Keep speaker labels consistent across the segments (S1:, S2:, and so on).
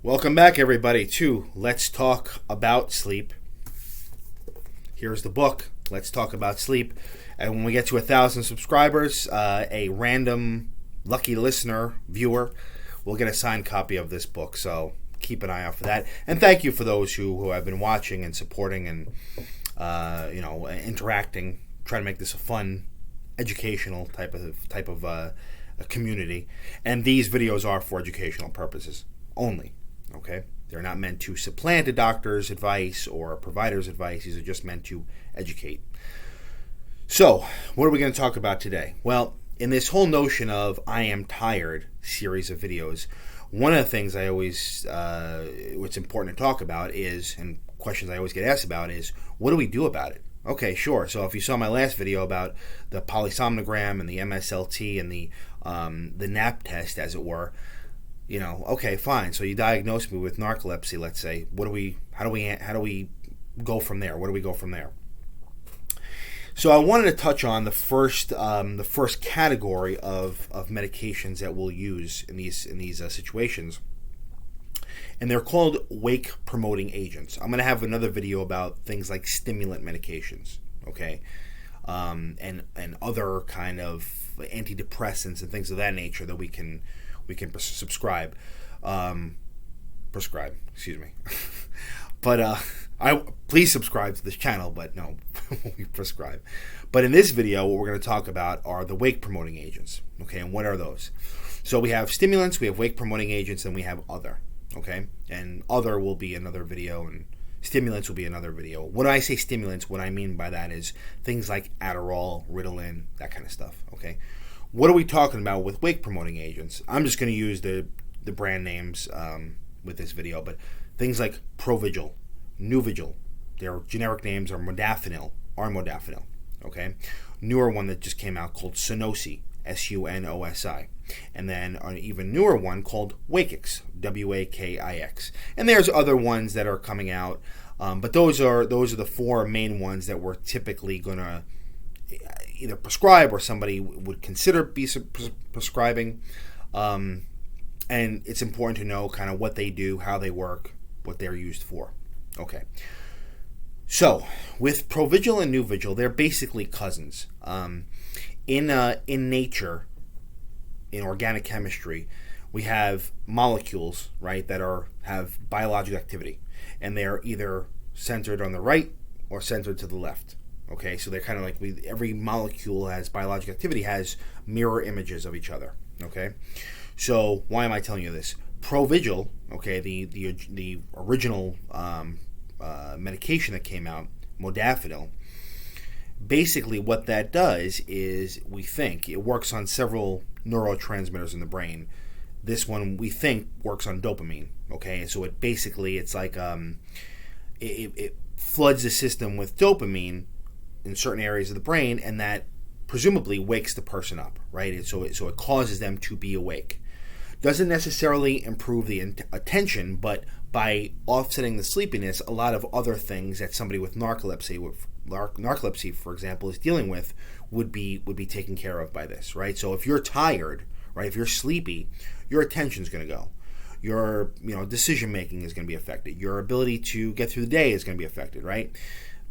S1: Welcome back, everybody, to Let's Talk About Sleep. Here's the book, Let's Talk About Sleep. And when we get to 1,000 subscribers, a random lucky listener, viewer, will get a signed copy of this book. So keep an eye out for that. And thank you for those who have been watching and supporting and interacting, trying to make this a fun, educational type of a community. And these videos are for educational purposes only. Okay, they're not meant to supplant a doctor's advice or a provider's advice. These are just meant to educate. So, what are we going to talk about today? Well, in this whole notion of I am tired series of videos, one of the things I always, what's important to talk about is, and questions I always get asked about is, what do we do about it? Okay, sure. So if you saw my last video about the polysomnogram and the MSLT and the NAP test, as it were, okay, fine. So you diagnose me with narcolepsy, let's say. How do we go from there? Where do we go from there? So I wanted to touch on the first category of medications that we'll use in these situations, and they're called wake promoting agents. I'm going to have another video about things like stimulant medications, okay, and other kind of antidepressants and things of that nature that we can prescribe. Excuse me. But please subscribe to this channel. But no, we prescribe. But in this video, what we're going to talk about are the wake promoting agents. Okay, and what are those? So we have stimulants, we have wake promoting agents, and we have other. Okay, and other will be another video, and stimulants will be another video. When I say stimulants, what I mean by that is things like Adderall, Ritalin, that kind of stuff. Okay. What are we talking about with wake-promoting agents? I'm just going to use the brand names with this video, but things like Provigil, Nuvigil, their generic names are modafinil, okay? Newer one that just came out called Sunosi, Sunosi, and then an even newer one called Wakix, Wakix. And there's other ones that are coming out, but those are the four main ones that we're typically going to either prescribe or somebody would consider prescribing, and it's important to know kind of what they do, how they work, what they're used for. Okay, so with Provigil and Nuvigil, they're basically cousins. In nature, in organic chemistry, we have molecules, right, that have biological activity, and they're either centered on the right or centered to the left. Okay, so they're kind of like every molecule has biological activity, has mirror images of each other. Okay, so why am I telling you this? Provigil, okay, the original medication that came out, modafinil. Basically, what that does is we think it works on several neurotransmitters in the brain. This one we think works on dopamine. Okay, so it's like it floods the system with dopamine in certain areas of the brain, and that presumably wakes the person up, right? So it causes them to be awake. Doesn't necessarily improve the attention, but by offsetting the sleepiness, a lot of other things that somebody with narcolepsy, for example, is dealing with would be taken care of by this, right? So if you're tired, right, if you're sleepy, your attention's going to go. Your decision making is going to be affected. Your ability to get through the day is going to be affected, right?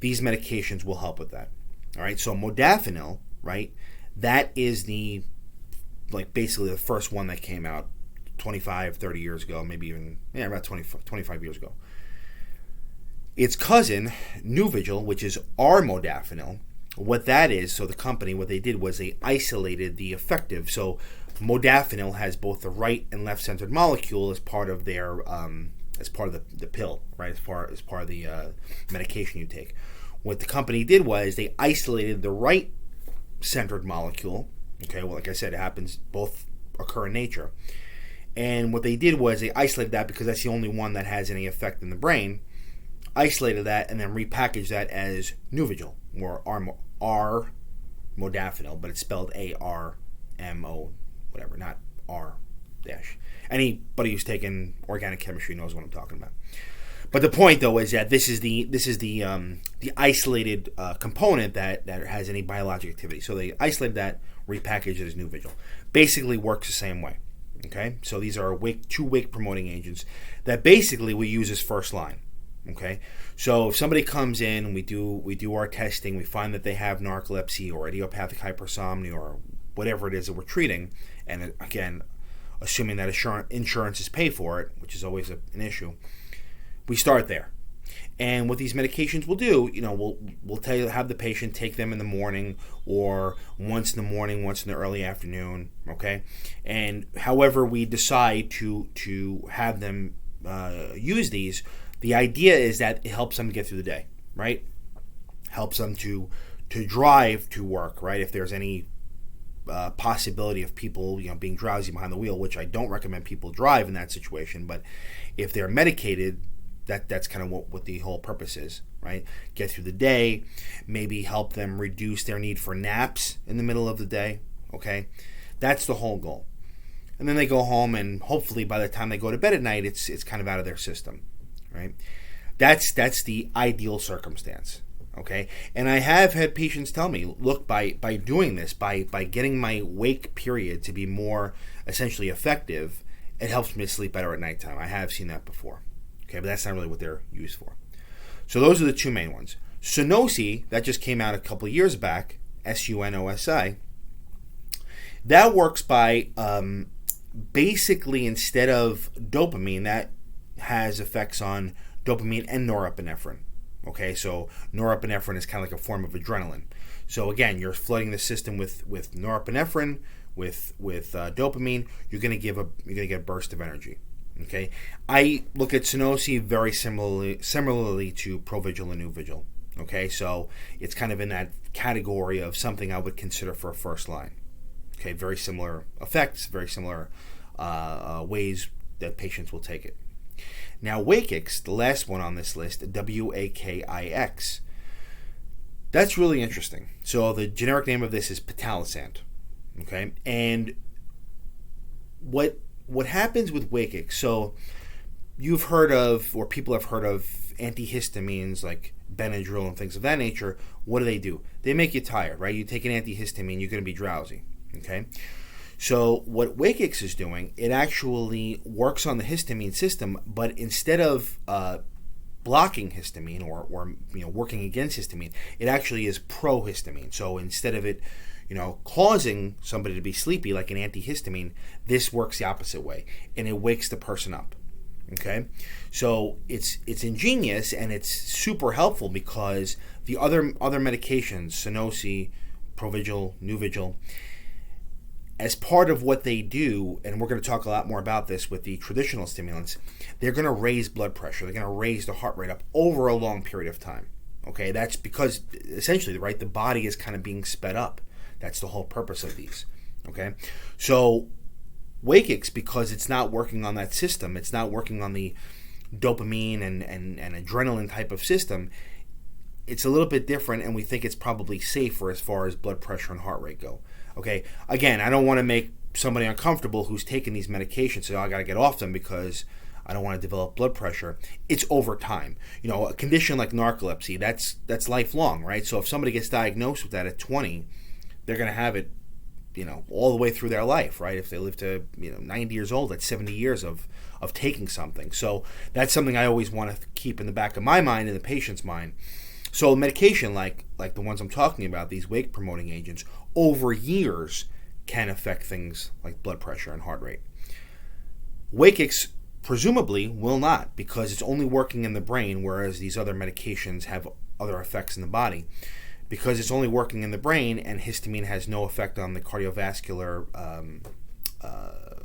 S1: These medications will help with that. All right, so modafinil, right, that is basically the first one that came out 25, 30 years ago, maybe even, about 25 years ago. Its cousin, Nuvigil, which is our modafinil, what that is, so the company, what they did was they isolated the effective. So modafinil has both the right and left-centered molecule as part of their as part of the pill, right? As part of the medication you take. What the company did was they isolated the right-centered molecule. Okay, well, like I said, it happens, both occur in nature. And what they did was they isolated that because that's the only one that has any effect in the brain. Isolated that and then repackaged that as Nuvigil, or R modafinil, but it's spelled ARMO, whatever, not R dash. Anybody who's taken organic chemistry knows what I'm talking about. But the point, though, is that this is the isolated component that has any biologic activity. So they isolated that, repackaged it as Nuvigil. Basically works the same way. Okay, so these are two wake promoting agents that basically we use as first line. Okay, so if somebody comes in and we do our testing, we find that they have narcolepsy or idiopathic hypersomnia or whatever it is that we're treating, and again, assuming that insurance is paid for it, which is always an issue, we start there. And what these medications will do, we'll tell you, have the patient take them in the morning or once in the morning, once in the early afternoon, okay? And however we decide to have them use these, the idea is that it helps them get through the day, right? Helps them to drive to work, right? If there's any possibility of people being drowsy behind the wheel, which I don't recommend people drive in that situation, but if they're medicated, that's kind of what the whole purpose is, right? Get through the day, maybe help them reduce their need for naps in the middle of the day, okay? That's the whole goal. And then they go home, and hopefully by the time they go to bed at night, it's kind of out of their system, right? That's the ideal circumstance, okay? And I have had patients tell me, look, by doing this, by getting my wake period to be more essentially effective, it helps me sleep better at nighttime. I have seen that before. Okay, but that's not really what they're used for. So those are the two main ones. Sunosi, that just came out a couple of years back, Sunosi, that works by basically, instead of dopamine, that has effects on dopamine and norepinephrine. Okay, so norepinephrine is kind of like a form of adrenaline. So again, you're flooding the system with norepinephrine, with dopamine. You're gonna get a burst of energy. Okay, I look at Sunosi very similarly to Provigil and Nuvigil. Okay, so it's kind of in that category of something I would consider for a first line. Okay, very similar effects, very similar ways that patients will take it. Now, Wakix, the last one on this list, Wakix, that's really interesting. So the generic name of this is pitolisant. Okay, and what happens with Wakix, so you've heard of, or people have heard of, antihistamines like Benadryl and things of that nature. What do? They make you tired, right? You take an antihistamine, you're going to be drowsy, okay? So what Wakix is doing, it actually works on the histamine system, but instead of blocking histamine or working against histamine, it actually is prohistamine. So instead of it causing somebody to be sleepy like an antihistamine, this works the opposite way, and it wakes the person up. Okay, so it's ingenious and it's super helpful because the other medications, Sunosi, Provigil, Nuvigil, as part of what they do, and we're going to talk a lot more about this with the traditional stimulants, they're going to raise blood pressure. They're going to raise the heart rate up over a long period of time. Okay, that's because essentially, right, the body is kind of being sped up. That's the whole purpose of these, okay? So Wakix, because it's not working on that system, it's not working on the dopamine and adrenaline type of system, it's a little bit different, and we think it's probably safer as far as blood pressure and heart rate go, okay? Again, I don't want to make somebody uncomfortable who's taking these medications, so I got to get off them because I don't want to develop blood pressure. It's over time. A condition like narcolepsy, that's lifelong, right? So if somebody gets diagnosed with that at 20, they're going to have it, all the way through their life, right? If they live to, 90 years old, that's 70 years of taking something. So that's something I always want to keep in the back of my mind and the patient's mind. So medication like the ones I'm talking about, these wake-promoting agents, over years can affect things like blood pressure and heart rate. Wakix presumably will not, because it's only working in the brain, whereas these other medications have other effects in the body. Because it's only working in the brain and histamine has no effect on the cardiovascular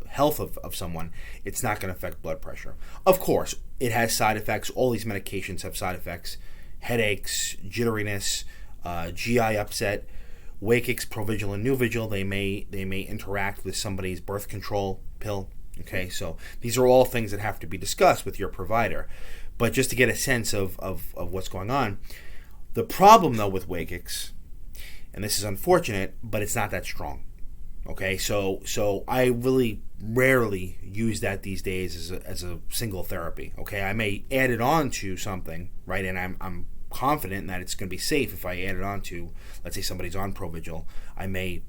S1: health of someone, it's not going to affect blood pressure. Of course, it has side effects. All these medications have side effects: headaches, jitteriness, GI upset. Wakix, Provigil, and Nuvigil, they may interact with somebody's birth control pill. Okay, so these are all things that have to be discussed with your provider. But just to get a sense of what's going on. The problem, though, with Wakix, and this is unfortunate, but it's not that strong. Okay, so I really rarely use that these days as a single therapy. Okay, I may add it on to something, right, and I'm confident that it's going to be safe if I add it on to, let's say somebody's on Provigil. I may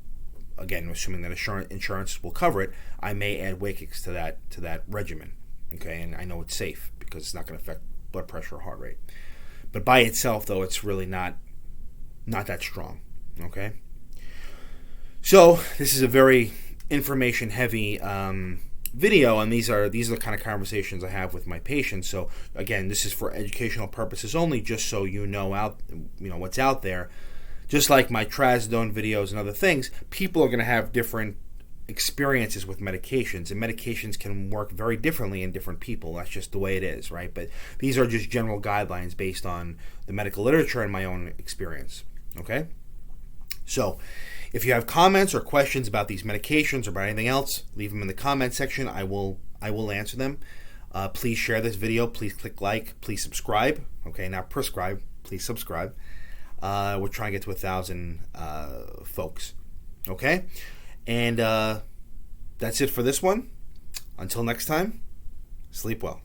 S1: again, assuming that insurance will cover it, I may add Wakix to that regimen. Okay, and I know it's safe because it's not going to affect blood pressure or heart rate. But by itself, though, it's really not that strong. Okay, so this is a very information-heavy video, and these are the kind of conversations I have with my patients. So again, this is for educational purposes only, just so you know what's out there. Just like my trazodone videos and other things, people are going to have different experiences with medications, and medications can work very differently in different people. That's just the way it is, right? But these are just general guidelines based on the medical literature and my own experience. Okay? So, if you have comments or questions about these medications or about anything else, leave them in the comment section. I will answer them. Please share this video. Please click like. Please subscribe. Okay, not prescribe. Please subscribe. We're trying to get to 1,000 folks. Okay? And that's it for this one. Until next time, sleep well.